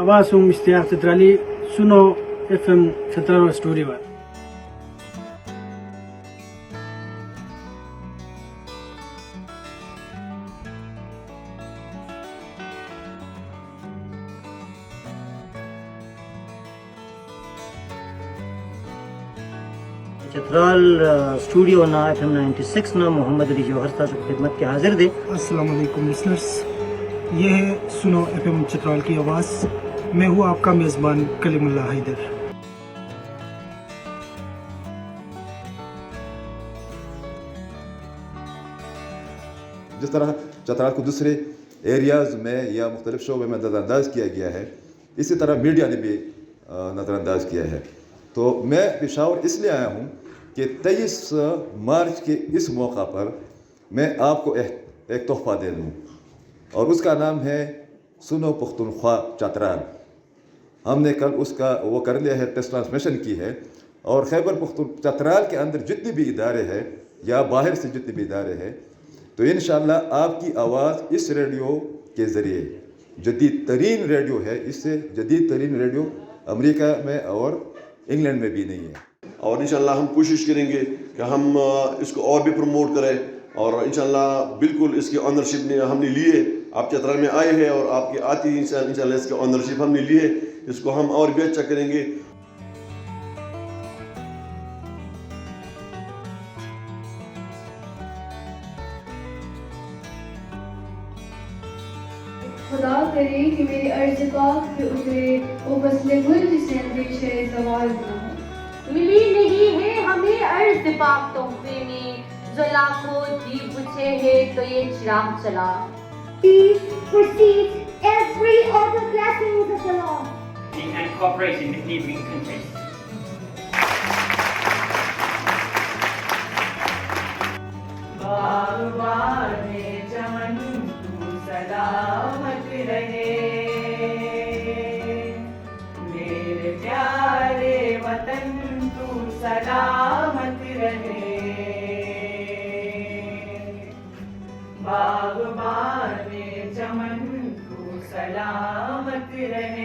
Awasung Mr. Chitrali, Suno FM Chitral Studio. Chitral studio ना FM 96 ना मोहम्मद अली जौहर साहब की खिदमत के हाजिर दे। अस्सलाम वालेकुम लिसनर्स, ये है सुनो FM चित्राल की आवाज़। मैं हूँ आपका मेज़बान कलीमुल्लाह हैदर। जिस तरह चित्राल को दूसरे एरियाज़ में या मुख्तलिफ शोबे में नज़रअंदाज किया गया है, इसी तरह मीडिया ने भी नज़रअंदाज किया है। तो मैं पेशावर इसलिए आया हूँ कि 23 मार्च के इस मौका पर मैं आपको एक तोहफ़ा दे दूँ, और उसका नाम है सुनो पख्तूनख्वा चित्राल। हमने कल उसका वो कर लिया है, टेस्ट ट्रांसमिशन की है, और खैबर पख्तूनख्वा चित्राल के अंदर जितने भी इदारे हैं या बाहर से जितने भी इदारे हैं, तो इंशाअल्लाह आपकी आवाज़ इस रेडियो के ज़रिए, जदीद तरीन रेडियो है, इससे जदीद तरीन रेडियो अमेरिका में और इंग्लैंड में भी नहीं है। और इंशाल्लाह हम कोशिश करेंगे कि हम इसको और भी प्रमोट करें, और इंशाल्लाह बिल्कुल इसकी ऑनरशिप ने हमने ली है। आप चित्राल में आए हैं और आपके आती ही इंशाल्लाह इसकी ऑनरशिप हमने ली है, इसको हम और भी अच्छा करेंगे। खुदा करे कि मेरे अर्ज़ पाक पे उतरे वो फसले गुल जिसे अंदेशे ज़वाल ना हो। मिली नहीं है हमें अर्ज़ पाक तोहफे में, जो लाखों दीप बुझे है तो ये चिराग चला। Peace precedes every other blessings of the Lord. And cooperation with neighboring countries. सलामत रहे मेरे प्यारे वतन, तू सलामत रहे। बाग़बान चमन तू सलामत रहे।